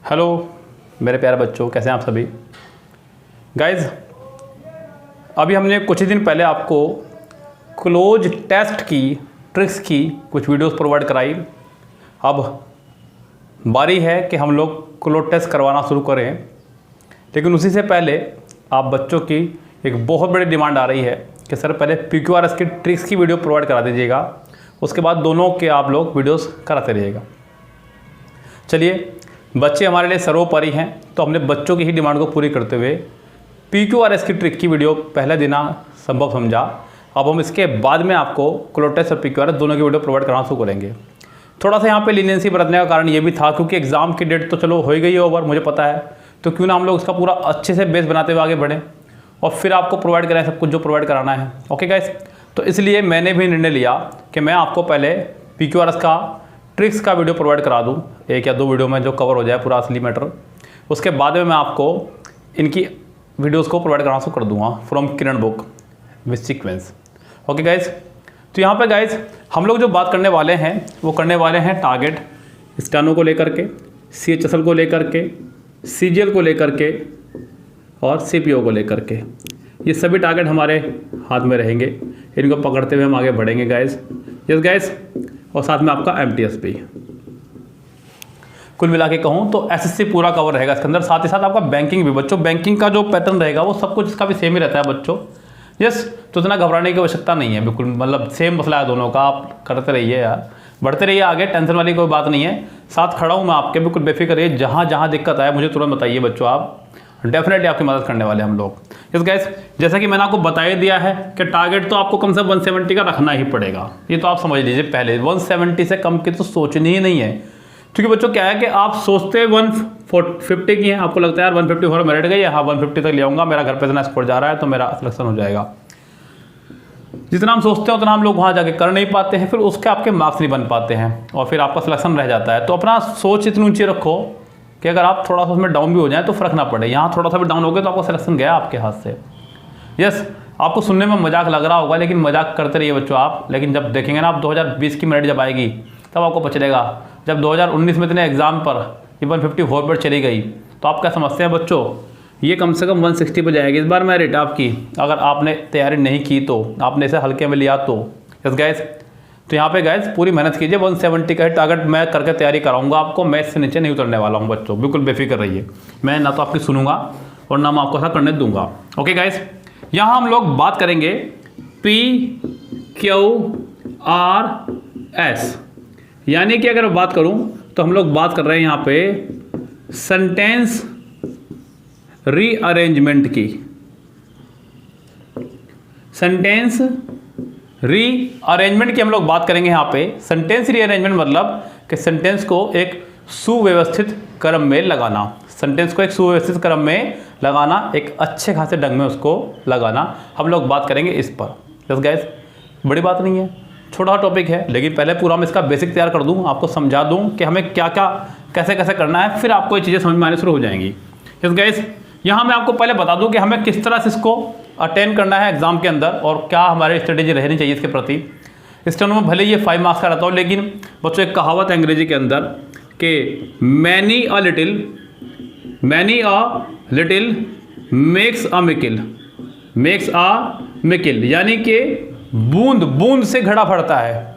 Hello मेरे प्यारे बच्चों, कैसे हैं आप सभी। गाइज़, अभी हमने कुछ ही दिन पहले आपको क्लोज टेस्ट की ट्रिक्स की कुछ वीडियोस प्रोवाइड कराई। अब बारी है कि हम लोग क्लोज टेस्ट करवाना शुरू करें, लेकिन उसी से पहले आप बच्चों की एक बहुत बड़ी डिमांड आ रही है कि सर पहले PQRS की ट्रिक्स की वीडियो प्रोवाइड करा दीजिएगा, उसके बाद दोनों के आप लोग वीडियोस कराते रहिएगा। चलिए, बच्चे हमारे लिए सर्वोपरि हैं, तो हमने बच्चों की ही डिमांड को पूरी करते हुए PQRS की ट्रिक की वीडियो पहले देना संभव समझा। अब हम इसके बाद में आपको क्लोज टेस्ट और PQRS दोनों की वीडियो प्रोवाइड कराना शुरू करेंगे। थोड़ा सा यहाँ पे लीनियंसी बरतने का कारण ये भी था क्योंकि एग्ज़ाम की डेट तो चलो हो ही गई है ओवर, मुझे पता है, तो क्यों ना हम लोग इसका पूरा अच्छे से बेस बनाते हुए आगे बढ़ें और फिर आपको प्रोवाइड कराएं सब कुछ जो प्रोवाइड कराना है। ओके गाइस, तो इसलिए मैंने भी निर्णय लिया कि मैं आपको पहले PQRS का ट्रिक्स का वीडियो प्रोवाइड करा दूं, 1 या 2 वीडियो में जो कवर हो जाए पूरा असली मैटर। उसके बाद में मैं आपको इनकी वीडियोस को प्रोवाइड कराना शुरू कर दूंगा from Kiran book with sequence. Okay guys, तो यहाँ पे गाइज हम लोग जो बात करने वाले हैं वो करने वाले हैं टारगेट स्टेनो को लेकर के, CHSL को लेकर के, CGL को लेकर के और CPO को लेकर के। ये सभी टारगेट हमारे हाथ में रहेंगे, इनको पकड़ते हुए हम आगे बढ़ेंगे गाइज। यस गाइज, और साथ में आपका MTS भी। कुल मिला के कहूँ तो SSC पूरा कवर रहेगा इसके अंदर, साथ ही साथ आपका बैंकिंग भी। बच्चों, बैंकिंग का जो पैटर्न रहेगा वो सब कुछ इसका भी सेम ही रहता है बच्चों। यस, तो इतना घबराने की आवश्यकता नहीं है, बिल्कुल मतलब सेम मसला है दोनों का। आप करते रहिए यार, बढ़ते रहिए आगे, टेंशन वाली कोई बात नहीं है। साथ खड़ा हूँ मैं आपके, बिल्कुल बेफिक्र रहिए। जहाँ जहाँ दिक्कत आए मुझे तुरंत बताइए बच्चों, आप डेफिनेटली आपकी मदद करने वाले हम लोग। इस गाइस, जैसा कि मैंने आपको बता ही दिया है कि टारगेट तो आपको कम से कम 170 का रखना ही पड़ेगा। ये तो आप समझ लीजिए, पहले 170 से कम की तो सोचनी ही नहीं है। क्योंकि बच्चों क्या है कि आप सोचते 150 की है, आपको लगता है यार 154 मेरिट गई है, हाँ 150 तक ले आऊँगा, मेरा घर पे इतना स्कोर जा रहा है तो मेरा सिलेक्शन हो जाएगा। जितना हम सोचते हैं उतना हम लोग वहाँ जाके कर नहीं पाते हैं, फिर उसके आपके मार्क्स नहीं बन पाते हैं और फिर आपका सिलेक्शन रह जाता है। तो अपना सोच इतनी ऊँची रखो कि अगर आप थोड़ा सा उसमें डाउन भी हो जाए तो फर्क ना पड़े। यहाँ थोड़ा सा भी डाउन हो गया तो आपका सिलेक्शन गया आपके हाथ से। यस, आपको सुनने में मजाक लग रहा होगा, लेकिन मजाक करते रहिए बच्चों आप। लेकिन जब देखेंगे ना आप 2020 की मेरिट जब आएगी तब आपको पता चलेगा। जब 2019 में इतने एग्जाम पर ये 154 पर चली गई तो आप क्या समझते हैं बच्चों, ये कम से कम 160 पर जाएगी इस बार मेरिट आपकी, अगर आपने तैयारी नहीं की तो, आपने इसे हल्के में लिया तो। यस गाइस, तो यहाँ पे गाइस पूरी मेहनत कीजिए। 170 का टारगेट मैं करके तैयारी कराऊंगा आपको, मैं इससे नीचे नहीं उतरने वाला हूँ बच्चों, बिल्कुल बेफिक्र रहिए। मैं ना तो आपकी सुनूंगा और ना मैं आपको ऐसा करने दूंगा। ओके गाइस, यहाँ हम लोग बात करेंगे PQRS, यानी कि अगर बात करूँ तो हम लोग बात कर रहे हैं यहाँ पे सेंटेंस रीअरेंजमेंट की। सेंटेंस रीअरेंजमेंट की हम लोग बात करेंगे यहाँ पे। सेंटेंस रीअरेंजमेंट मतलब कि सेंटेंस को एक सुव्यवस्थित क्रम में लगाना। सेंटेंस को एक सुव्यवस्थित क्रम में लगाना, एक अच्छे खासे ढंग में उसको लगाना, हम लोग बात करेंगे इस पर। यस गाइस, बड़ी बात नहीं है, छोटा टॉपिक है, लेकिन पहले पूरा मैं इसका बेसिक तैयार कर दूँ, आपको समझा दूँ कि हमें क्या क्या कैसे कैसे करना है, फिर आपको ये चीज़ें समझ में आनी शुरू हो जाएंगी। यस गाइस, यहाँ मैं आपको पहले बता दूँ कि हमें किस तरह से इसको अटेंड करना है एग्जाम के अंदर और क्या हमारी स्ट्रेटेजी रहनी चाहिए इसके प्रति। स्टेनो में भले ये 5 मार्क्स का रहता हो, लेकिन बच्चों एक कहावत है अंग्रेजी के अंदर कि many a little makes a मिकिल, यानी कि बूंद बूंद से घड़ा भरता है।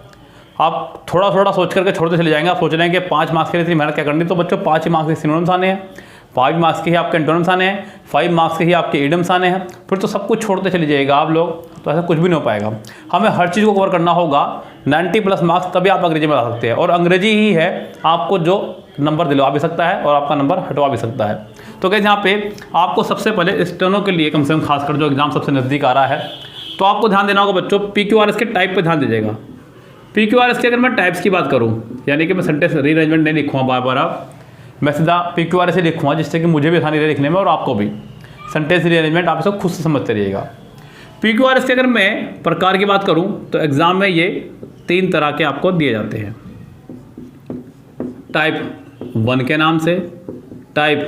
आप थोड़ा थोड़ा सोच करके छोड़ते चले जाएंगे। आप सोच रहे हैं कि 5 मार्क्स के लिए इतनी मेहनत क्या करनी, तो बच्चों 5 मार्क्स के सिनोनिम्स आने हैं, 5 मार्क्स के ही आपके एंटोनिम्स आने हैं, 5 मार्क्स के ही आपके इडियम्स आने हैं, फिर तो सब कुछ छोड़ते चले जाइएगा आप लोग, तो ऐसा कुछ भी नहीं हो पाएगा। हमें हर चीज़ को कवर करना होगा। 90+ मार्क्स तभी आप अंग्रेजी में ला सकते हैं, और अंग्रेजी ही है आपको जो नंबर दिलवा भी सकता है और आपका नंबर हटवा भी सकता है। तो गाइस, यहाँ पे आपको सबसे पहले स्टेनो के लिए कम से कम खासकर जो एग्जाम सबसे नज़दीक आ रहा है, तो आपको ध्यान देना होगा बच्चों, PQRS के टाइप पे ध्यान दीजिएगा। PQRS के अगर मैं टाइप्स की बात करूँ, यानी कि मैं सेंटेंस रीअरेंजमेंट नहीं लिखूँगा बार बार, आप मैं सीधा PQRS से लिखूँगा, जिससे कि मुझे भी आसानी रहे लिखने में और आपको भी। सेंटेंस रीअरेंजमेंट आप इसको खुद से समझते रहिएगा। PQRS के अगर मैं प्रकार की बात करूँ तो एग्ज़ाम में ये 3 तरह के आपको दिए जाते हैं। टाइप 1 के नाम से, टाइप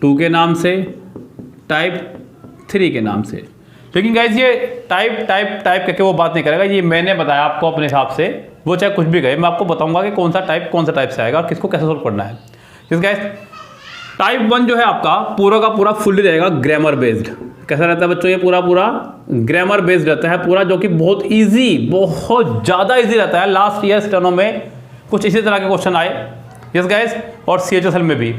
2 के नाम से, टाइप 3 के नाम से। लेकिन गाइस, ये टाइप करके वो बात नहीं करेगा, ये मैंने बताया आपको अपने हिसाब से, वो चाहे कुछ भी कहे, मैं आपको बताऊंगा कि कौन सा टाइप से आएगा और किसको कैसे सोल्व करना है। जिस गाइस, टाइप 1 जो है आपका पूरा का पूरा फुल्ली रहेगा ग्रामर बेस्ड। कैसा रहता है बच्चों, ये पूरा ग्रामर बेस्ड रहता है पूरा, जो कि बहुत इजी, बहुत ज़्यादा इजी रहता है। लास्ट ईयर स्टेनो में कुछ इसी तरह के क्वेश्चन आए, यस गाइस, और CHSL में भी।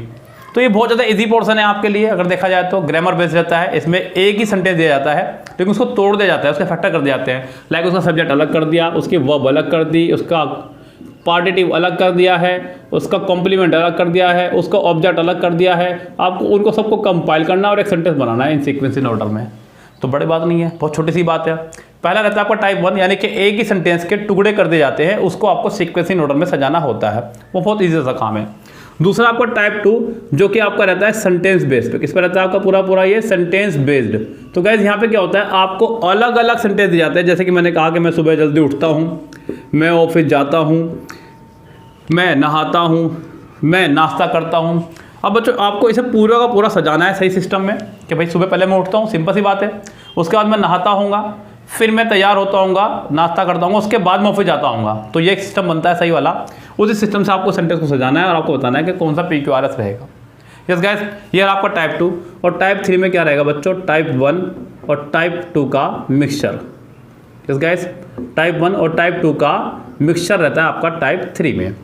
तो ये बहुत ज़्यादा इजी पोर्शन है आपके लिए। अगर देखा जाए तो ग्रामर बेस्ड रहता है, इसमें एक ही सेंटेंस दिया जाता है लेकिन उसको तोड़ दिया जाता है, उसके फैक्टर कर दिए जाते हैं। लाइक उसका सब्जेक्ट अलग कर दिया, उसकी वर्ब अलग कर दी, उसका पार्टिटिव अलग कर दिया है, उसका कॉम्प्लीमेंट अलग कर दिया है, उसका ऑब्जेक्ट अलग कर दिया है। आपको उनको सबको कंपाइल करना और एक सेंटेंस बनाना है इन सीक्वेंस इन ऑर्डर में। तो बड़ी बात नहीं है, बहुत छोटी सी बात है। पहला रहता है आपका टाइप 1, यानी कि एक ही सेंटेंस के टुकड़े कर दिए जाते हैं, उसको आपको सीक्वेंस इन ऑर्डर में सजाना होता है, वो बहुत ईजी सा काम है। दूसरा आपका टाइप 2 जो कि आपका रहता है सेंटेंस बेस्ड पे। किस पर रहता है आपका पूरा ये सेंटेंस बेस्ड। तो गाइस यहाँ पे क्या होता है, आपको अलग अलग सेंटेंस दिए जाते हैं। जैसे कि मैंने कहा कि मैं सुबह जल्दी उठता हूँ, मैं ऑफिस जाता हूँ, मैं नहाता हूँ, मैं नाश्ता करता हूँ। अब बच्चों आपको इसे पूरा का पूरा सजाना है सही सिस्टम में कि भाई सुबह पहले मैं उठता हूँ, सिंपल सी बात है, उसके बाद मैं नहाता हूँगा, फिर मैं तैयार होता हूँगा, नाश्ता करता हूँ, उसके बाद मैं ऑफिस जाता हूँगा। तो ये एक सिस्टम बनता है सही वाला। उसी सिस्टम से आपको सेंटेंस को सजाना है और आपको बताना है कि कौन सा PQRS रहेगा। यस गाइस, ये आपका टाइप 2। और टाइप 3 में क्या रहेगा बच्चों, टाइप 1 और टाइप 2 का मिक्सचर। यस गाइस, टाइप 1 और टाइप 2 का मिक्सचर रहता है आपका टाइप 3 में।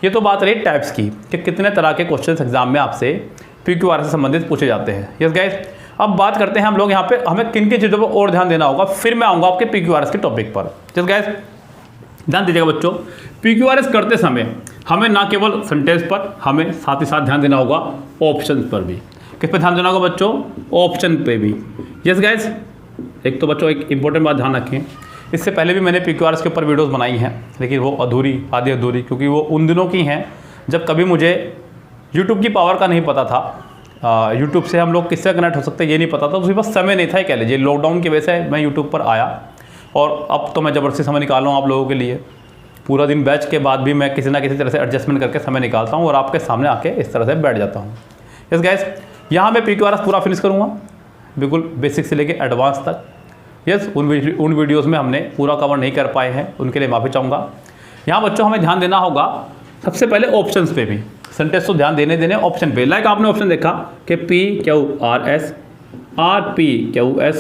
ये तो बात रही टाइप्स की कि कितने तरह के क्वेश्चन एग्जाम में आपसे PQRS से संबंधित पूछे जाते हैं। यस गाइस, अब बात करते हैं हम लोग यहाँ पे हमें किन किन चीज़ों पर और ध्यान देना होगा, फिर मैं आऊँगा आपके PQRS के टॉपिक पर। यस गाइस, ध्यान दीजिएगा बच्चों, PQRS करते समय हमें ना केवल सेंटेंस पर, हमें साथ ही साथ ध्यान देना होगा ऑप्शन पर भी। किस पर ध्यान देना होगा बच्चों, ऑप्शन पे भी। यस गाइस, एक तो बच्चों एक इंपॉर्टेंट बात ध्यान रखें, इससे पहले भी मैंने PQRS के ऊपर वीडियोस बनाई हैं, लेकिन वो आधी अधूरी, क्योंकि वो उन दिनों की हैं जब कभी मुझे YouTube की पावर का नहीं पता था। YouTube से हम लोग किससे कनेक्ट हो सकते हैं ये नहीं पता था, तो बस समय नहीं था, कह लीजिए लॉकडाउन की वजह से मैं YouTube पर आया। और अब तो मैं ज़बरदस्ती समय निकाल रहा हूँ आप लोगों के लिए। पूरा दिन बैच के बाद भी मैं किसी ना किसी तरह से एडजस्टमेंट करके समय निकालता हूँ और आपके सामने आके इस तरह से बैठ जाता हूँ। यस गाइस, यहाँ मैं PQRS पूरा फिनिश करूँगा, बिल्कुल बेसिक से लेके एडवांस तक। यस, उन वीडियोस में हमने पूरा कवर नहीं कर पाए हैं, उनके लिए माफ़ी चाहूँगा। यहाँ बच्चों हमें ध्यान देना होगा सबसे पहले ऑप्शंस पे भी। सेंटेंस तो ध्यान देने ऑप्शन पे। लाइक आपने ऑप्शन देखा कि PQRS, RPQS,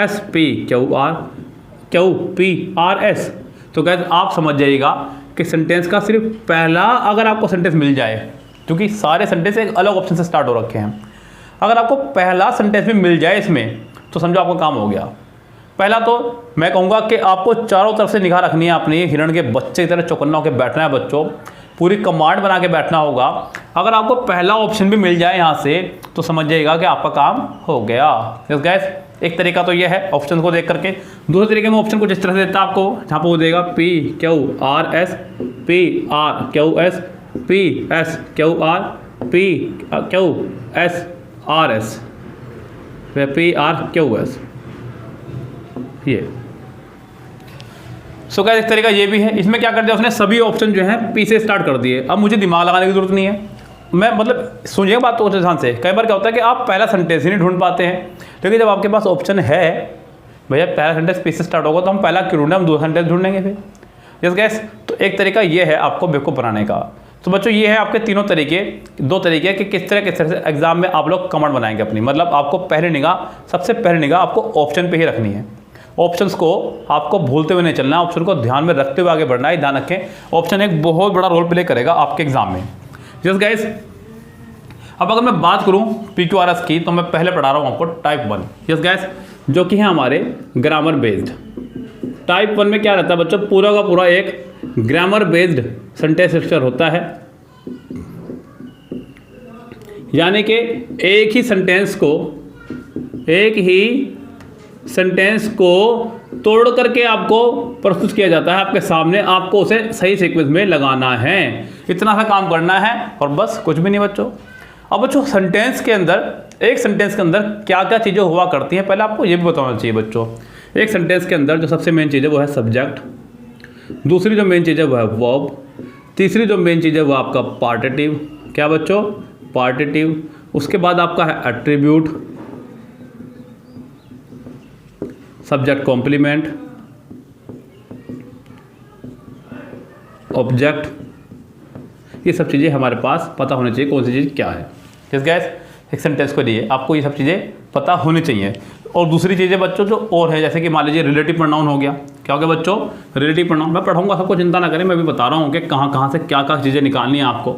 SPQR, QPRS। तो गाइस आप समझ जाइएगा कि सेंटेंस का सिर्फ पहला अगर आपको सेंटेंस मिल जाए, क्योंकि सारे सेंटेंस एक अलग ऑप्शन से स्टार्ट हो रखे हैं, अगर आपको पहला सेंटेंस भी मिल जाए इसमें तो समझो आपका काम हो गया। पहला तो मैं कहूँगा कि आपको चारों तरफ से निगाह रखनी है, अपनी हिरण के बच्चे की तरह चौकन्ना होकर बैठना है बच्चों, पूरी कमांड बना के बैठना होगा। अगर आपको पहला ऑप्शन भी मिल जाए यहाँ से तो समझ जाइएगा कि आपका काम हो गया। यस गाइस, एक तरीका तो ये है ऑप्शन को देख करके। दूसरे तरीके में ऑप्शन को जिस तरह से देता है आपको, जहाँ पर वो देगा PQRS, PRQS, PSQR, PQSRS, PRQS, ये। सो गाइस एक तरीका ये भी है। इसमें क्या कर दिया उसने, सभी ऑप्शन जो है P से स्टार्ट कर दिए। अब मुझे दिमाग लगाने की जरूरत नहीं है, मैं मतलब सुनिए बात तो ध्यान से। कई बार क्या होता है कि आप पहला सेंटेंस ही नहीं ढूंढ पाते हैं, लेकिन जब आपके पास ऑप्शन है, भैया पहला सेंटेंस P से स्टार्ट होगा तो हम पहला क्यों ढूंढें, हम दूसरा सेंटेंस ढूंढेंगे फिर। यस गाइस, तो एक तरीका ये है आपको बेवकूफ़ बनाने का। तो बच्चों ये है आपके तीनों तरीके, दो तरीके कि किस तरह से एग्जाम में आप लोग कमांड बनाएंगे अपनी। मतलब आपको पहले निगाह, सबसे पहले निगाह आपको ऑप्शन पे ही रखनी है। ऑप्शंस को आपको भूलते हुए नहीं चलना है, ऑप्शन को ध्यान में रखते हुए आगे बढ़ना है। ध्यान रखें, ऑप्शन एक बहुत बड़ा रोल प्ले करेगा आपके एग्जाम में। यस गाइस, अब अगर मैं बात करूं PQRS की, तो मैं पहले पढ़ा रहा हूं आपको टाइप 1। यस गाइस, जो कि है हमारे ग्रामर बेस्ड। टाइप 1 में क्या रहता है बच्चों, पूरा का पूरा एक ग्रामर बेस्ड सेंटेंस स्ट्रक्चर होता है, यानी कि एक ही सेंटेंस को तोड़ करके आपको प्रस्तुत किया जाता है आपके सामने, आपको उसे सही सीक्वेंस में लगाना है। इतना सा काम करना है और बस, कुछ भी नहीं बच्चों। अब बच्चों एक सेंटेंस के अंदर क्या क्या चीज़ें हुआ करती हैं, पहले आपको ये भी बताना चाहिए बच्चों। एक सेंटेंस के अंदर जो सबसे मेन चीज़ है वो है सब्जेक्ट, दूसरी जो मेन चीज़ है वो है वर्ब, तीसरी जो मेन चीज़ है वो आपका पार्टिटिव। क्या बच्चों, पार्टिटिव। उसके बाद आपका है एट्रीब्यूट, सब्जेक्ट कॉम्प्लीमेंट, ऑब्जेक्ट। ये सब चीज़ें हमारे पास पता होनी चाहिए कौन सी चीज़ क्या है। जिस गैस एक सेंटेंस को लिए आपको ये सब चीज़ें पता होनी चाहिए। और दूसरी चीज़ें बच्चों जो और है, जैसे कि मान लीजिए रिलेटिव प्रोनाउन हो गया। क्या हो गया बच्चों? Relative pronoun. मैं पढ़ाऊंगा, सबको चिंता ना करें, मैं भी बता रहा हूँ कि कहाँ कहाँ से क्या क्या चीज़ें निकालनी है आपको,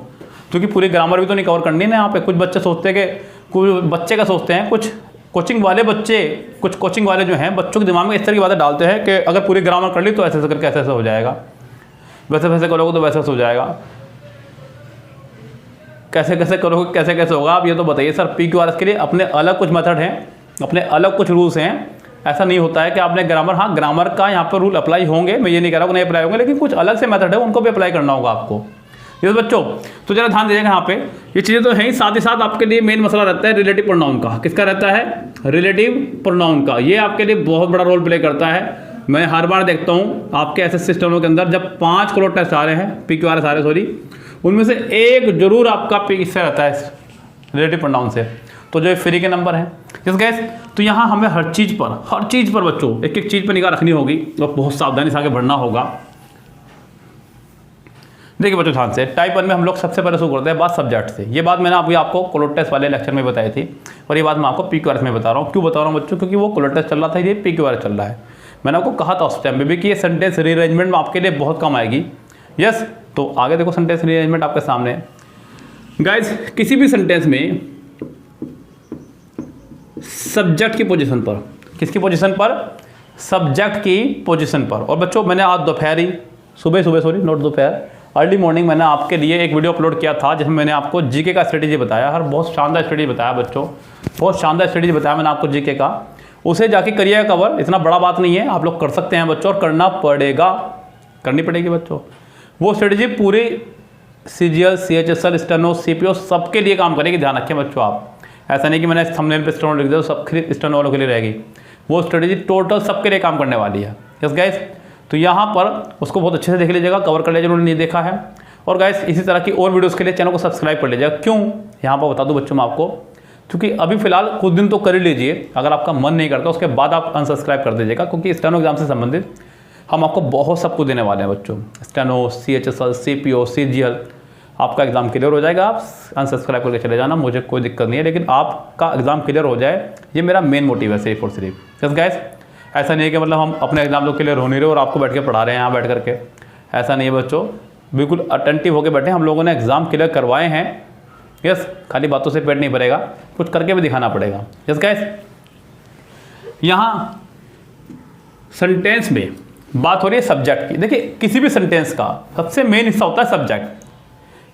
क्योंकि पूरी ग्रामर भी तो नहीं कवर करनी है ना यहाँ पे। कुछ बच्चे सोचते हैं कि कुछ बच्चे का सोचते हैं, कुछ कोचिंग वाले बच्चे, कुछ कोचिंग वाले जो हैं बच्चों के दिमाग में इस तरह की बातें डालते हैं कि अगर पूरी ग्रामर कर ली तो ऐसे ऐसे करके ऐसे ऐसे हो जाएगा, वैसे वैसे करोगे तो वैसे ऐसे हो जाएगा, कैसे कैसे करोगे कैसे कैसे होगा। आप ये तो बताइए सर। PQRS के लिए अपने अलग कुछ मेथड हैं, अपने अलग कुछ रूल्स हैं। ऐसा नहीं होता है कि आपने ग्रामर, हाँ ग्रामर का यहाँ पर रूल अप्लाई होंगे, मैं ये नहीं कह रहा हूँ नहीं अप्लाई होंगे, लेकिन कुछ अलग से मेथड है उनको भी अप्लाई करना होगा आपको। ये बच्चों तो जरा ध्यान दीजिएगा यहाँ पे, ये चीज़ें तो हैं ही। साथ ही साथ आपके लिए मेन मसला रहता है रिलेटिव प्रोनाउन का। किसका रहता है? रिलेटिव प्रोनाउन का। ये आपके लिए बहुत बड़ा रोल प्ले करता है। मैं हर बार देखता हूँ आपके ऐसे सिस्टमों के अंदर जब 5 क्लोज टेस्ट आ रहे हैं, PQRS आ रहे सॉरी, उनमें से एक जरूर आपका इससे रहता है, रिलेटिव प्रोनाउन से। तो जो फ्री के नंबर हैं जिस गैस, तो यहाँ हमें हर चीज़ पर बच्चों एक एक चीज़ पर निगाह रखनी होगी और बहुत सावधानी से आगे बढ़ना होगा। देखिए बच्चों ध्यान से, टाइप 1 में हम लोग सबसे पहले शुरू करते हैं बात सब्जेक्ट से। ये बात मैंने आपको क्लोज टेस्ट वाले लेक्चर में बताई थी और ये बात मैं आपको PQRS में बता रहा हूँ। क्यों बता रहा हूँ बच्चों? क्योंकि वो क्लोज टेस्ट चल रहा था, ये PQRS चल रहा है। मैंने आपको कहा था उस टाइम पे भी कि ये सेंटेंस रीअरेंजमेंट में आपके लिए बहुत कम आएगी। यस, तो आगे देखो सेंटेंस रीअरेंजमेंट आपके सामने। गाइज किसी भी सेंटेंस में सब्जेक्ट की पोजीशन पर, किसकी पोजीशन पर? सब्जेक्ट की पोजीशन पर। और बच्चों मैंने आज दोपहर अर्ली मॉर्निंग मैंने आपके लिए एक वीडियो अपलोड किया था जिसमें मैंने आपको जीके का स्ट्रेटेजी बताया। हर बहुत शानदार स्ट्रेटेजी बताया बच्चों, बहुत शानदार स्ट्रेटेजी बताया मैंने आपको जीके का। उसे जाके करिए कवर, इतना बड़ा बात नहीं है, आप लोग कर सकते हैं बच्चों, और करना पड़ेगा, करनी पड़ेगी बच्चों। वो स्ट्रेटेजी पूरी CGL, CHSL, स्टेनो, CPO सबके लिए काम करेगी। ध्यान रखें बच्चों आप, ऐसा नहीं कि मैंने थंबनेल पे स्टेनो लिख दिया तो सब स्टेनो वालों के लिए रहेगी। वो स्ट्रेटेजी टोटल सबके लिए काम करने वाली है। यस गाइस, तो यहाँ पर उसको बहुत अच्छे से देख लीजिएगा, कवर कर लीजिएगा जिन्होंने नहीं देखा है। और गाइस इसी तरह की और वीडियोस के लिए चैनल को सब्सक्राइब कर लीजिएगा। क्यों? यहाँ पर बता दूँ बच्चों मैं आपको, क्योंकि अभी फिलहाल कुछ दिन तो कर ही लीजिए, अगर आपका मन नहीं करता उसके बाद आप अनसब्सक्राइब कर दीजिएगा, क्योंकि स्टेनो एग्जाम से संबंधित हम आपको बहुत सब कुछ देने वाले हैं बच्चों। स्टेनो, CHSL, CPO, CGL, आपका एग्जाम क्लियर हो जाएगा। आप अनसब्सक्राइब करके चले जाना, मुझे कोई दिक्कत नहीं है, लेकिन आपका एग्जाम क्लियर हो जाए ये मेरा मेन मोटिव है सिर्फ और सिर्फ। यस गाइस, ऐसा नहीं है कि मतलब हम अपने एग्जाम लोग क्लियर हो नहीं रहे और आपको बैठ के पढ़ा रहे हैं यहाँ बैठ करके, ऐसा नहीं है बच्चों। बिल्कुल अटेंटिव होकर बैठे, हम लोगों ने एग्जाम क्लियर करवाए हैं। यस, खाली बातों से पेट नहीं भरेगा, कुछ करके भी दिखाना पड़ेगा। यस गाइस, यहाँ सेंटेंस में बात हो रही है सब्जेक्ट की। देखिए किसी भी सेंटेंस का सबसे मेन हिस्सा होता है सब्जेक्ट।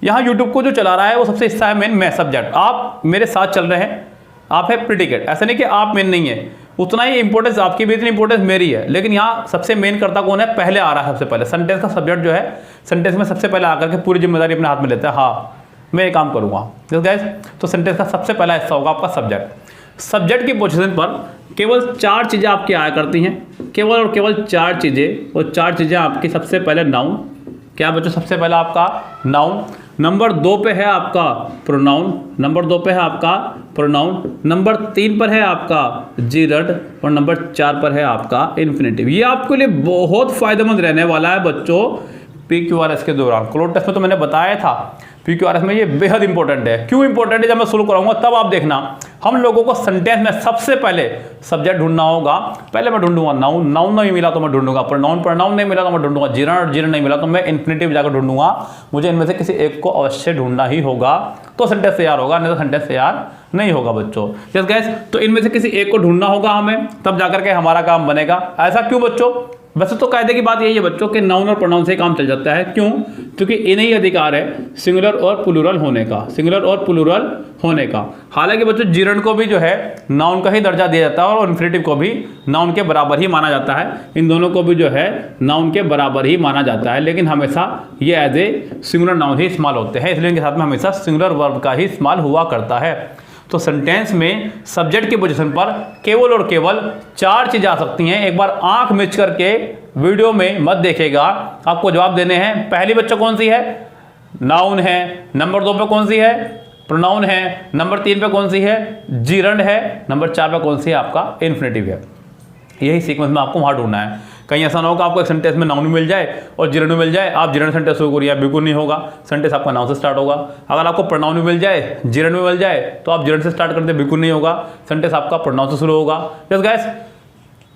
यहाँ यूट्यूब को जो चला रहा है वो सबसे हिस्सा है मेन, मैं सब्जेक्ट। आप मेरे साथ चल रहे हैं, आप है प्रीडिकेट, ऐसा नहीं कि आप मेन नहीं है, उतना ही इंपॉर्टेंस आपकी भी, इतनी इंपॉर्टेंस मेरी है। लेकिन यहाँ सबसे मेन करता कौन है? पहले आ रहा है सबसे पहले, सेंटेंस का सब्जेक्ट जो है सेंटेंस में सबसे पहले आकर के पूरी जिम्मेदारी अपने हाथ में लेता है। हाँ मैं ये काम करूँगा। गाइस, तो सेंटेंस का सबसे पहला हिस्सा होगा आपका सब्जेक्ट। सब्जेक्ट की पोजीशन पर केवल 4 चीज़ें आपकी आया करती हैं, केवल और केवल 4 चीज़ें। और 4 चीज़ें आपकी, सबसे पहले नाउन। क्या बच्चों? सबसे पहला आपका नाउन। नंबर 2 पे है आपका प्रोनाउन, नंबर 2 पे है आपका प्रोनाउन, नंबर 3 पर है आपका जीरड, और नंबर 4 पर है आपका इन्फिनेटिव। ये आपके लिए बहुत फायदेमंद रहने वाला है बच्चों PQRS के दौरान। क्लोज टेस्ट में तो मैंने बताया था, PQRS में ये बेहद इंपॉर्टेंट है। क्यों इंपॉर्टेंट है जब मैं शुरू कराऊंगा तब आप देखना। हम लोगों को सेंटेंस में सबसे पहले सब्जेक्ट ढूंढना होगा। पहले मैं ढूंढूंगा नाउन, नाउन नहीं मिला तो मैं ढूंढूंगा प्रोनाउन, प्रोनाउन नहीं मिला तो मैं ढूंढूंगा जीरन, और जीरन नहीं मिला तो मैं इन्फिनेटिव जाकर ढूंढूंगा। मुझे इनमें से किसी एक को अवश्य ढूंढना ही होगा, तो सेंटेंस तैयार होगा, नहीं तो सेंटेंस तैयार नहीं होगा बच्चों। यस गाइस, तो इनमें से किसी एक को ढूंढना होगा हमें, तब जाकर के हमारा काम बनेगा। ऐसा क्यों बच्चों? वैसे तो कायदे की बात यही है बच्चों कि नाउन और प्रोनाउन से काम चल जाता है। क्यों? क्योंकि इन्हें ही अधिकार है सिंगुलर और प्लूरल होने का, सिंगुलर और प्लूरल होने का। हालांकि बच्चों जीरन को भी जो है नाउन का ही दर्जा दिया जाता है और इन्फिनेटिव को भी नाउन के बराबर ही माना जाता है। इन दोनों को भी जो है नाउन के बराबर ही माना जाता है, लेकिन हमेशा ये एज ए सिंगुलर नाउन ही इस्तेमाल होते हैं, इसलिए इनके साथ में हमेशा सिंगुलर वर्ब का ही इस्तेमाल हुआ करता है। तो सेंटेंस में सब्जेक्ट की पोजीशन पर केवल और केवल 4 चीजें आ सकती हैं। एक बार आंख मिच करके वीडियो में मत देखिएगा, आपको जवाब देने हैं। पहली बच्चा कौन सी है? नाउन है। नंबर 2 पे कौन सी है? प्रोनाउन है। नंबर 3 पे कौन सी है? जीरंड है। नंबर 4 पे कौन सी है? आपका इन्फिनेटिव है। यही सीक्वेंस में आपको वहां ढूंढना है। कहीं ऐसा ना होगा आपको एक सेंटेंस में नाउन मिल जाए और जिरेंड मिल जाए, आप जिरेंड सेंटेंस शुरू करिए, बिल्कुल नहीं होगा। सेंटेंस आपका नाउन से स्टार्ट होगा। अगर आपको प्रोनाउन मिल जाए, जिरेंड में मिल जाए, तो आप जिरेंड से स्टार्ट करते, बिल्कुल नहीं होगा। सेंटेंस आपका प्रोनाउन से शुरू होगा। यस गाइस,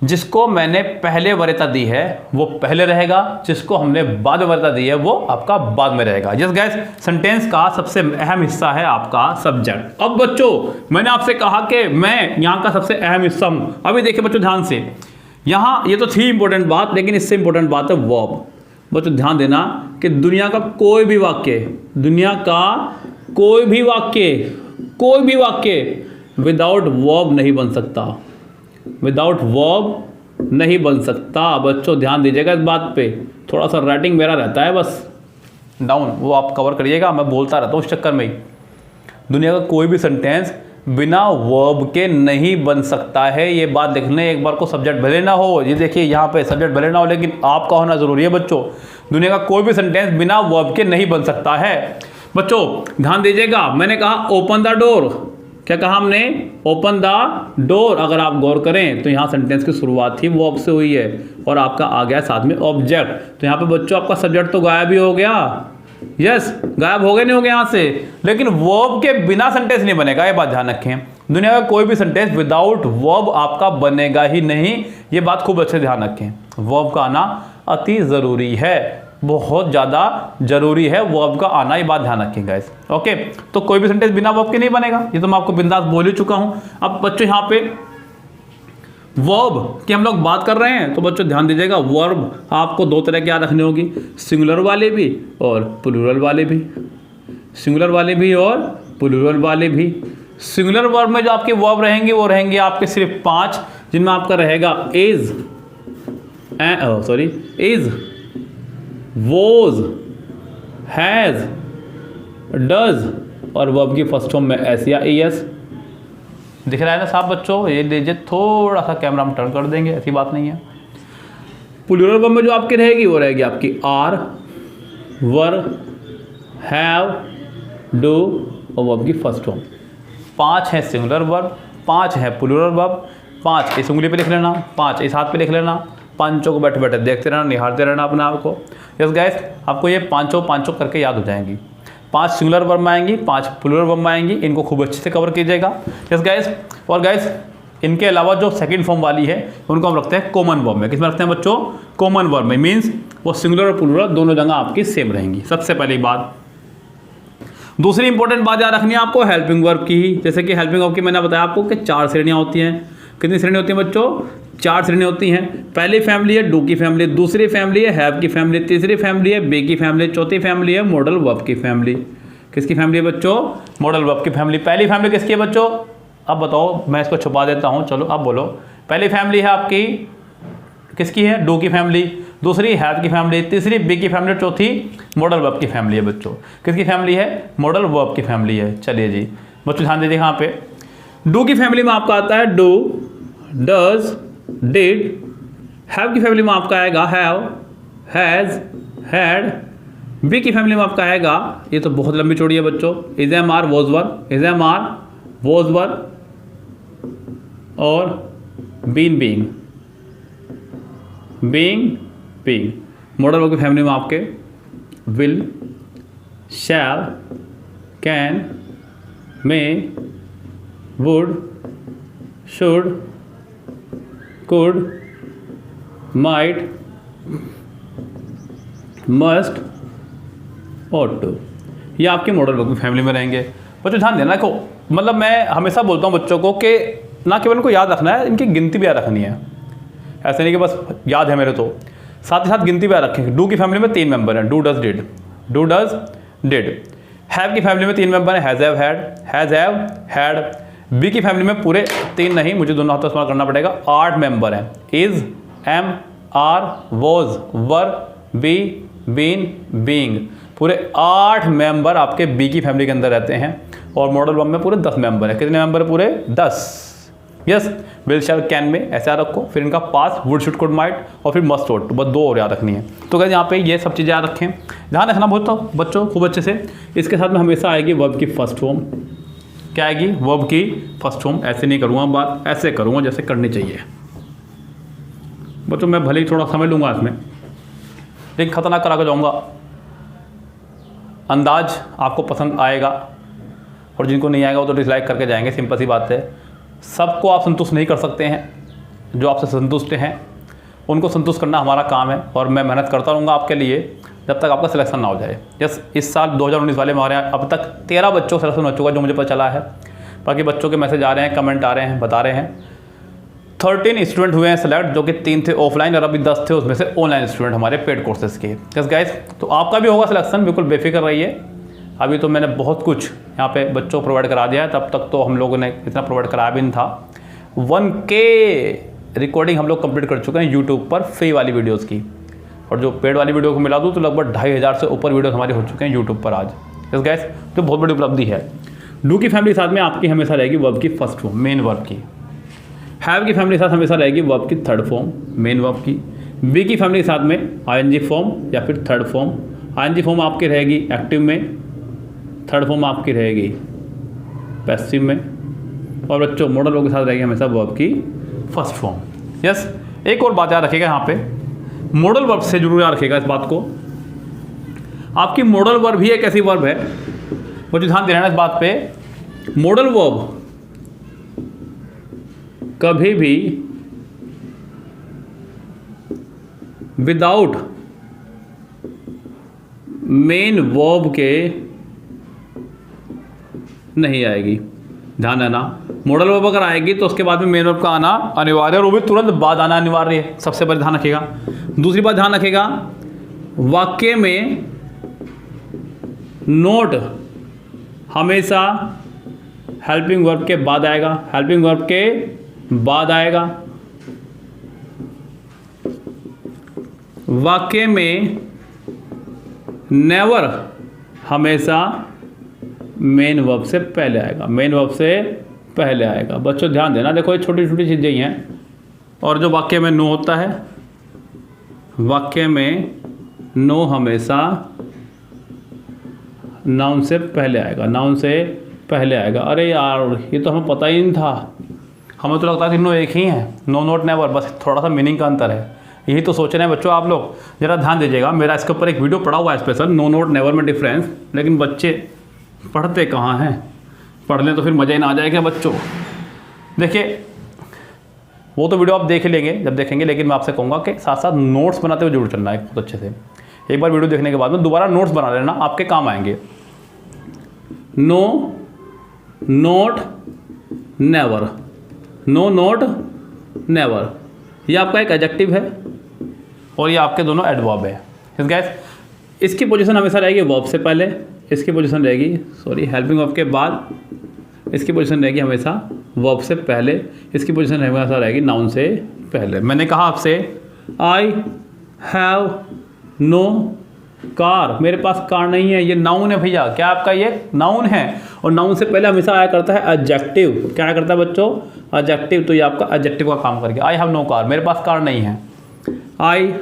जिसको मैंने पहले वरीयता दी है वो पहले रहेगा, जिसको हमने बाद में वरीयता दी है वो आपका बाद में रहेगा। यस गाइस, सेंटेंस का सबसे अहम हिस्सा है आपका सब्जेक्ट। अब बच्चों, मैंने आपसे कहा कि मैं यहाँ का सबसे अहम हिस्सा हूं। अभी देखिए बच्चों ध्यान से, यहाँ ये तो थी इंपॉर्टेंट बात, लेकिन इससे इंपॉर्टेंट बात है वर्ब। बच्चों ध्यान देना कि दुनिया का कोई भी वाक्य विदाउट वर्ब नहीं बन सकता, विदाउट वर्ब नहीं बन सकता। बच्चों ध्यान दीजिएगा इस बात पे। थोड़ा सा राइटिंग मेरा रहता है बस डाउन, वो आप कवर करिएगा, मैं बोलता रहता हूँ उस चक्कर में ही। दुनिया का कोई भी सेंटेंस बिना वर्ब के नहीं बन सकता है, ये बात देखने एक बार को। सब्जेक्ट भले ना हो, ये देखिए यहाँ पे सब्जेक्ट भले ना हो, लेकिन आपका होना जरूरी है बच्चों। दुनिया का कोई भी सेंटेंस बिना वर्ब के नहीं बन सकता है। बच्चों ध्यान दीजिएगा, मैंने कहा ओपन द डोर, क्या कहा हमने? Open the door. अगर आप गौर करें तो यहाँ सेंटेंस की शुरुआत ही वर्ब से हुई है और आपका आ गया साथ में ऑब्जेक्ट। तो यहाँ पे बच्चों आपका सब्जेक्ट तो गायब ही हो गया। यस, गायब हो गया, नहीं हो गया यहाँ से, लेकिन वर्ब के बिना सेंटेंस नहीं बनेगा, ये बात ध्यान रखें। दुनिया का कोई भी सेंटेंस विदाउट वर्ब आपका बनेगा ही नहीं, ये बात खूब अच्छे ध्यान रखें। वर्ब का आना अति जरूरी है, बहुत ज़्यादा जरूरी है वर्ब का आना, ये बात ध्यान रखें गाइस। ओके, तो कोई भी सेंटेंस बिना वर्ब के नहीं बनेगा, ये तो मैं आपको बिंदास बोल ही चुका हूं। अब बच्चों यहाँ पे वर्ब की हम लोग बात कर रहे हैं, तो बच्चों ध्यान दीजिएगा, वर्ब आपको दो तरह की याद रखनी होगी, सिंगुलर वाले भी और प्लूरल वाले भी। सिंगुलर वाले भी और प्लूरल वाले भी। सिंगुलर वर्ब में जो आपके वर्ब रहेंगे वो रहेंगे आपके सिर्फ 5, जिनमें आपका रहेगा is, is, was, has, does और वर्ब की फर्स्ट फॉर्म में एस या एस। दिख रहा है ना साहब बच्चों? ये लीजिए, थोड़ा सा कैमरा हम टर्न कर देंगे, ऐसी बात नहीं है। प्लूरल वर्ब में जो आपकी रहेगी वो रहेगी आपकी आर, वर, हैव, डू और वर्ब की फर्स्ट फॉर्म। 5 है सिंगुलर वर्ब, 5 है प्लूरल वर्ब, 5 इस उंगली पे लिख लेना, 5 इस हाथ पे लिख लेना, पांचों को बैठे बैठे देखते रहना, निहारते रहना अपने आप को। यस गाइस, आपको ये पांचों करके याद हो जाएंगी। 5 सिंगुलर वर्ब में आएंगी, 5 प्लूरल वर्ब में आएंगी, इनको खूब अच्छे से कवर कीजिएगा। यस गाइस, और गाइस इनके अलावा जो सेकंड फॉर्म वाली है उनको हम रखते हैं कॉमन वर्ब में। किसमें रखते हैं बच्चों? कॉमन वर्ब में। मीन्स वो सिंगुलर और प्लूरल दोनों जगह आपकी सेम रहेंगी। सबसे पहली बात। दूसरी इंपॉर्टेंट बात याद रखनी है आपको हेल्पिंग वर्ब की ही। जैसे कि हेल्पिंग वर्ब की मैंने बताया आपको कि 4 श्रेणियाँ होती हैं। कितनी श्रेणी होती हैं बच्चों? 4 श्रेणी होती हैं। पहली फैमिली है डू की फैमिली, दूसरी फैमिली है हैव की फैमिली, तीसरी फैमिली है बी की फैमिली, चौथी फैमिली है मॉडल वर्ब की फैमिली। किसकी फैमिली है बच्चों? मॉडल वर्ब की फैमिली। पहली फैमिली किसकी है बच्चों? अब बताओ, मैं इसको छुपा देता हूँ, चलो अब बोलो। पहली फैमिली है आपकी किसकी है? डू की फैमिली, दूसरी हैव की फैमिली, तीसरी बी की फैमिली, चौथी मॉडल वर्ब की फैमिली है बच्चों। किसकी फैमिली है? मॉडल वर्ब की फैमिली है। चलिए जी बच्चों ध्यान दीजिए, यहाँ पे डू की फैमिली में आपका आता है डू, डज, डिड। हैव की फैमिली में आपका आएगा हैव, हैज, हैड। बी की फैमिली में आपका आएगा, ये तो बहुत लंबी चौड़ी है बच्चों, is am are, was were, is am are, was were और been, being, being, being. Modal verb की फैमिली में आपके will, shall, can, may, would, should, could, might, must, ought to। ये आपके मॉडल वर्ब की फैमिली में रहेंगे। बच्चों ध्यान देना को, मतलब मैं हमेशा बोलता हूँ बच्चों को कि ना केवल इनको याद रखना है, इनकी गिनती भी याद रखनी है। ऐसे नहीं कि बस याद है मेरे, तो साथ ही साथ गिनती भी याद रखेंगे। डू की फैमिली में 3 मेंबर हैं, do, does, did, do, does, did. Have की फैमिली में 3 मेंबर हैं, has, have, had, has, have, had. Be की फैमिली में पूरे 3 नहीं, मुझे दोनों हाथों इस्तेमाल करना पड़ेगा, 8 मेंबर हैं, is, am, are, was, were, be, been, being. पूरे 8 मेंबर आपके बी की फैमिली के अंदर रहते हैं और मॉडल वर्ब में पूरे 10 मेंबर है। कितने मेंबर है? पूरे 10। यस, विल, शैल, कैन में ऐसे याद रखो, फिर इनका पास वुड, शुड, कुड, माइट और फिर मस्ट, ought to, बस 2 और याद रखनी है। तो गाइस यहाँ पे ये सब चीज़ें याद रखें, ध्यान रखना बहुत बच्चों खूब अच्छे से। इसके साथ में हमेशा आएगी वर्ब की फर्स्ट फॉर्म। क्या आएगी? वर्ब की फर्स्ट फॉर्म। ऐसे नहीं करूँगा बात, ऐसे करूँगा जैसे करनी चाहिए। बच्चों मैं भले ही थोड़ा समय लूँगा इसमें, लेकिन खतरनाक करा के जाऊँगा। अंदाज आपको पसंद आएगा और जिनको नहीं आएगा वो तो डिसलाइक करके जाएंगे, सिंपल सी बात है। सबको आप संतुष्ट नहीं कर सकते हैं, जो आपसे संतुष्ट हैं उनको संतुष्ट करना हमारा काम है, और मैं मेहनत करता रहूँगा आपके लिए जब तक आपका सिलेक्शन ना हो जाए। इस साल 2019 वाले में हमारे यहाँ अब तक 13 बच्चों का सिलेक्शन हो चुका है, जो मुझे पता चला है। बाकी बच्चों के मैसेज आ रहे हैं, कमेंट आ रहे हैं, बता रहे हैं। 13 स्टूडेंट हुए हैं सेलेक्ट, जो कि 3 थे ऑफलाइन और अभी 10 थे उसमें से ऑनलाइन स्टूडेंट हमारे पेड कोर्सेज के। यस गाइस, तो आपका भी होगा सिलेक्शन, बिल्कुल बेफिक्र रहिए। अभी तो मैंने बहुत कुछ यहाँ पे बच्चों को प्रोवाइड करा दिया है, तब तक तो हम लोगों ने इतना प्रोवाइड कराया भी नहीं था। 1K रिकॉर्डिंग हम लोग कंप्लीट कर चुके हैं यूट्यूब पर फ्री वाली वीडियोज़ की, और जो पेड वाली वीडियो को मिला दूँ तो लगभग 2500 से ऊपर वीडियो हमारे हो चुके हैं यूट्यूब पर आज। यस गाइस, तो बहुत बड़ी उपलब्धि है। डू की फैमिली के साथ में आपकी हमेशा रहेगी वर्ब की फर्स्ट फॉर्म, मेन वर्ब की। हैव की फैमिली के साथ हमेशा रहेगी वर्ब की थर्ड फॉर्म, मेन वर्ब की। बी की फैमिली के साथ में ING फॉर्म या फिर थर्ड फॉर्म। ING फॉर्म आपकी रहेगी एक्टिव में, थर्ड फॉर्म आपकी रहेगी पैसिव में, और बच्चों मॉडल वर्ब के साथ रहेगी हमेशा वर्ब की फर्स्ट फॉर्म। यस, एक और बात याद रखिएगा यहाँ पे, मॉडल वर्ब से जरूर याद रखिएगा इस बात को। आपकी मॉडल वर्ब ही एक ऐसी वर्ब है, मुझे ध्यान देना इस बात पे, मॉडल वर्ब कभी भी विदाउट मेन वर्ब के नहीं आएगी। ध्यान देना, मॉडल वर्ब अगर आएगी तो उसके बाद में मेन वर्ब का आना अनिवार्य है, और वो भी तुरंत बाद आना अनिवार्य है। सबसे पहले ध्यान रखिएगा। दूसरी बात ध्यान रखिएगा, वाक्य में नोट हमेशा हेल्पिंग वर्ब के बाद आएगा, हेल्पिंग वर्ब के बाद आएगा। वाक्य में नेवर हमेशा मेन वर्ब से पहले आएगा, मेन वर्ब से पहले आएगा। बच्चों ध्यान देना, देखो ये छोटी छोटी चीज़ें ही हैं। और जो वाक्य में नो होता है, वाक्य में नो हमेशा नाउन से पहले आएगा, नाउन से पहले आएगा। अरे यार, ये तो हमें पता ही नहीं था, हमें तो लगता है कि नो एक ही है, नो नोट नेवर, बस थोड़ा सा मीनिंग का अंतर है। यही तो सोच रहे हैं बच्चों आप लोग, ज़रा ध्यान दीजिएगा। मेरा इसके ऊपर एक वीडियो पड़ा हुआ है स्पेशल, नो नोट नेवर में डिफरेंस, लेकिन बच्चे पढ़ते कहाँ हैं। पढ़ लें तो फिर मज़ा ही ना आ जाएगा बच्चों। देखिए, वो तो वीडियो आप देख लेंगे जब देखेंगे, लेकिन मैं आपसे कहूँगा कि साथ साथ नोट्स बनाते हुए जरूर चलना है बहुत अच्छे से। एक बार वीडियो देखने के बाद में दोबारा नोट्स बना लेना, आपके काम आएंगे। No not never, no not never, ये आपका एक एडजेक्टिव है और ये आपके दोनों एडवर्ब है। इस गाइस, इसकी पोजीशन हमेशा रहेगी वर्ब से पहले, इसकी पोजीशन रहेगी हेल्पिंग वर्ब के बाद, इसकी पोजीशन रहेगी हमेशा वर्ब से पहले, इसकी पोजीशन हमेशा रहेगी नाउन से पहले। मैंने कहा आपसे आई हैव नो कार, मेरे पास कार नहीं है, ये नाउन है भैया। क्या आपका ये नाउन है, और नाउन से पहले हमेशा आया करता है एडजेक्टिव। क्या आया करता है बच्चों? एडजेक्टिव। तो ये आपका एडजेक्टिव का काम करके, आई हैव नो कार, मेरे पास कार नहीं है। आई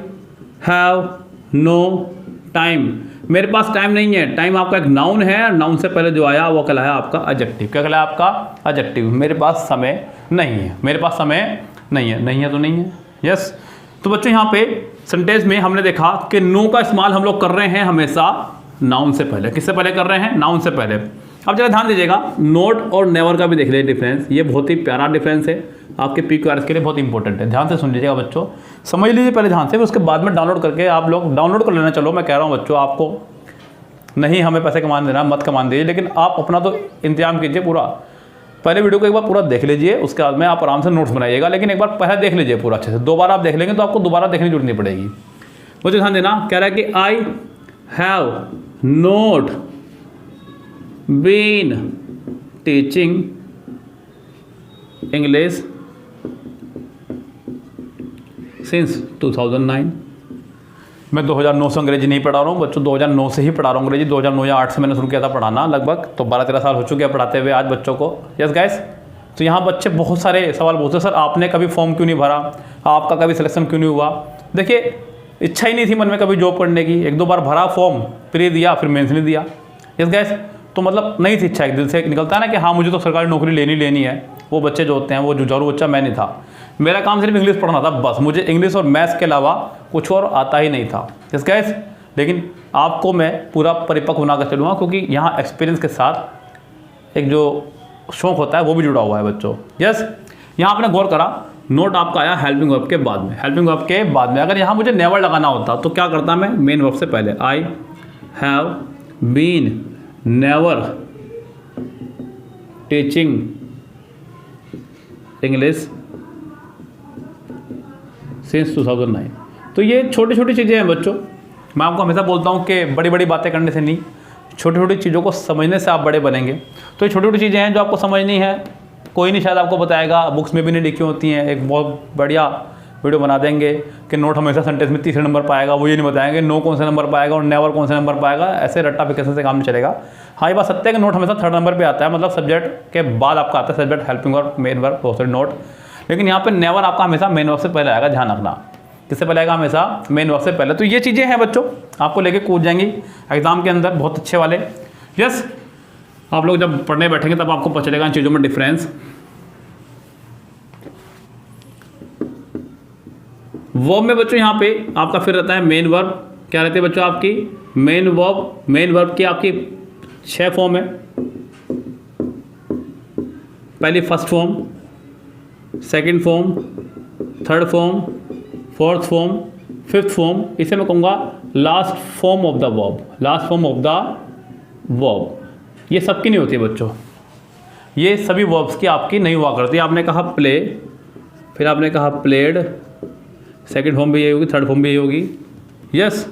हैव नो टाइम, मेरे पास टाइम नहीं है। टाइम आपका एक नाउन है, नाउन से पहले जो आया वो कहलाया आपका एडजेक्टिव। क्या कहलाया आपका? एडजेक्टिव। मेरे पास समय नहीं है, मेरे पास समय नहीं है, नहीं है तो नहीं है। यस। तो बच्चों यहाँ पे सेंटेंस में हमने देखा कि नो का इस्तेमाल हम लोग कर रहे हैं हमेशा नाउन से पहले। किससे पहले कर रहे हैं? नाउन से पहले। अब जरा ध्यान दीजिएगा, नोट और नेवर का भी देख लीजिए डिफरेंस। ये बहुत ही प्यारा डिफरेंस है, आपके PQRS के लिए बहुत इंपॉर्टेंट है। ध्यान से सुन लीजिएगा बच्चों, समझ लीजिए पहले ध्यान से, फिर उसके बाद में डाउनलोड करके आप लोग डाउनलोड कर लेना। चलो मैं कह रहा हूँ बच्चों, आपको नहीं हमें पैसे कमान देना, मत कमान दीजिए, लेकिन आप अपना तो इंतजाम कीजिए पूरा। पहले वीडियो को एक बार पूरा देख लीजिए, उसके बाद में आप आराम से नोट्स बनाइएगा, लेकिन एक बार पहले देख लीजिए पूरा अच्छे से। दो बार आप देख लेंगे तो आपको दोबारा देखने की जरूरत नहीं पड़ेगी। मुझे ध्यान देना, कह रहा है कि I have not been teaching English since 2009। मैं 2009 से अंग्रेजी नहीं पढ़ा रहा हूँ बच्चों, 2009 से ही पढ़ा रहा हूँ अंग्रेजी। 2009 या 2008 से मैंने शुरू किया था पढ़ाना, लगभग तो 12-13 साल हो चुके हैं पढ़ाते हुए आज बच्चों को। Yes guys. तो यहाँ बच्चे बहुत सारे सवाल पूछते हैं, सर आपने कभी फॉर्म क्यों नहीं भरा, आपका कभी सिलेक्शन क्यों नहीं हुआ। देखिए, इच्छा ही नहीं थी मन में कभी जॉब करने की। एक दो बार भरा फॉर्म, प्री दिया, फिर मेंस नहीं दिया। Yes guys. तो मतलब नहीं थी इच्छा, एक दिल से निकलता है ना कि हाँ मुझे तो सरकारी नौकरी लेनी है। वो बच्चे जो होते हैं, वो जुझारू बच्चा मैं नहीं था। मेरा काम सिर्फ इंग्लिश पढ़ना था बस, मुझे इंग्लिश और मैथ्स के अलावा कुछ और आता ही नहीं था। यस गाइस, लेकिन आपको मैं पूरा परिपक्व बनाकर चलूँगा, क्योंकि यहाँ एक्सपीरियंस के साथ एक जो शौक होता है वो भी जुड़ा हुआ है बच्चों। यस, यहाँ आपने गौर करा, नोट आपका आया हेल्पिंग वर्ब के बाद में। हेल्पिंग वर्ब के बाद में अगर यहाँ मुझे नेवर लगाना होता तो क्या करता मैं, मेन वर्ब से पहले I have been never teaching English since 2009। तो ये छोटी छोटी चीज़ें हैं बच्चों। मैं आपको हमेशा बोलता हूँ कि बड़ी बड़ी बातें करने से नहीं, छोटी छोटी चीज़ों को समझने से आप बड़े बनेंगे। तो ये छोटी छोटी चीज़ें हैं जो आपको समझनी है, कोई नहीं शायद आपको बताएगा, बुक्स में भी नहीं लिखी होती हैं। एक बहुत बढ़िया वीडियो बना देंगे कि नोट हमेशा सेंटेंस में तीसरे नंबर पाएगा, वो ये नहीं बताएंगे नो कौन से नंबर पाएगा और नेवर कौन से नंबर पाएगा। ऐसे रट्टाफिकेशन से काम नहीं चलेगा। हाँ, ये बात सत्य है कि नोट हमेशा थर्ड नंबर पे आता है, मतलब सब्जेक्ट के बाद आपका आता है subject, helping verb, main verb, sorry note. लेकिन यहाँ पे नेवर आपका हमेशा मेन वर्ब से पहले आएगा, ध्यान रखना। किससे पहले आएगा, हमेशा मेन वर्ब से पहले। तो ये चीज़ें हैं बच्चों, आपको लेके कूद जाएंगी एग्जाम के अंदर बहुत अच्छे वाले। यस, आप लोग जब पढ़ने बैठेंगे तब आपको पता चलेगा इन चीज़ों में डिफरेंस। वर्ब में बच्चों यहाँ पे आपका फिर रहता है मेन वर्ब। क्या रहती है बच्चों आपकी, मेन वर्ब। मेन वर्ब की आपकी 6 फॉर्म है। पहली first form, second form, third form, fourth form, fifth form. इसे मैं कहूँगा last form of the verb, last form of the verb. ये सबकी नहीं होती है बच्चों, ये सभी वर्ब्स की आपकी नहीं हुआ करती। आपने कहा प्ले, फिर आपने कहा प्लेड, सेकंड फॉर्म भी यही होगी, थर्ड फॉर्म भी यही होगी। यस,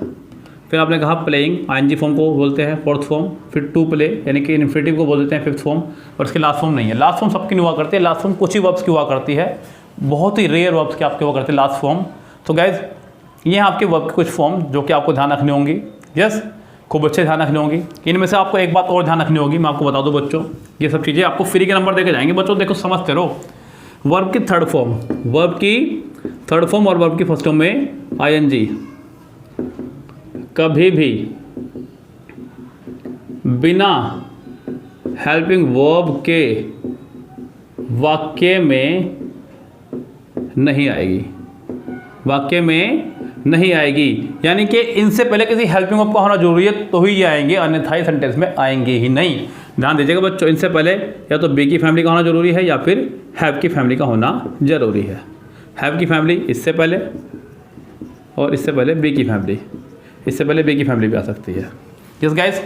फिर आपने कहा प्लेइंग, आईएनजी फॉर्म को बोलते हैं फोर्थ फॉर्म, फिर टू प्ले यानी कि इन्फिनेटिव को बोलते हैं फिफ्थ फॉर्म, और इसकी लास्ट फॉर्म नहीं है। लास्ट फॉर्म सबकी नहीं हुआ करती है, लास्ट फॉर्म कुछ ही वर्ब्स की हुआ करती है, बहुत ही रेयर वर्ब्स की आपकी हुआ करती है लास्ट फॉर्म। तो गाइज ये हैं आपके वर्ब की कुछ फॉर्म जो कि आपको ध्यान रखनी होंगी। यस, खूब अच्छे ध्यान रखनी होंगी। इनमें से आपको एक बात और ध्यान रखनी होगी, मैं आपको बता दूं बच्चों, ये सब चीज़ें आपको फ्री के नंबर देके जाएंगे बच्चों। देखो समझते रहो, वर्ब की थर्ड फॉर्म, वर्ब की थर्ड फॉर्म और वर्ब की फर्स्ट फॉर्म में आईएनजी कभी भी बिना हेल्पिंग वर्ब के वाक्य में नहीं आएगी, वाक्य में नहीं आएगी। यानी कि इनसे पहले किसी हेल्पिंग वर्ब का होना जरूरी है तो ही ये आएंगे, अन्यथा सेंटेंस में आएंगे ही नहीं। ध्यान दीजिएगा बच्चों, इनसे पहले या तो बी की फैमिली का होना जरूरी है या फिर हैव की फैमिली का होना जरूरी है। हैव की फैमिली इससे पहले और इससे पहले बी की फैमिली, इससे पहले बी की फैमिली भी आ सकती है। यस गाइस,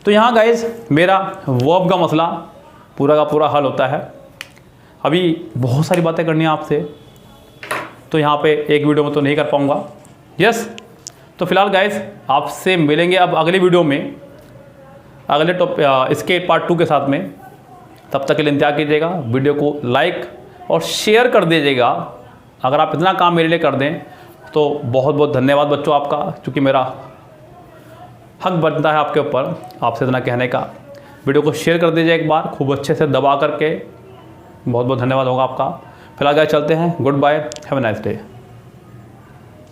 तो यहाँ गाइस मेरा वर्ब का मसला पूरा का पूरा हल होता है। अभी बहुत सारी बातें करनी है आपसे, तो यहाँ पे एक वीडियो में तो नहीं कर पाऊँगा। यस, तो फिलहाल गाइस आपसे मिलेंगे अब अगली वीडियो में, अगले इसके पार्ट 2 के साथ में। तब तक के लिए इंतजार कीजिएगा, वीडियो को लाइक और शेयर कर दीजिएगा। अगर आप इतना काम मेरे लिए कर दें तो बहुत बहुत धन्यवाद बच्चों आपका, क्योंकि मेरा हक बनता है आपके ऊपर आपसे इतना कहने का। वीडियो को शेयर कर दीजिए एक बार खूब अच्छे से दबा करके, बहुत बहुत धन्यवाद होगा आपका। फिलहाल गाइस चलते हैं, goodbye, have a nice day.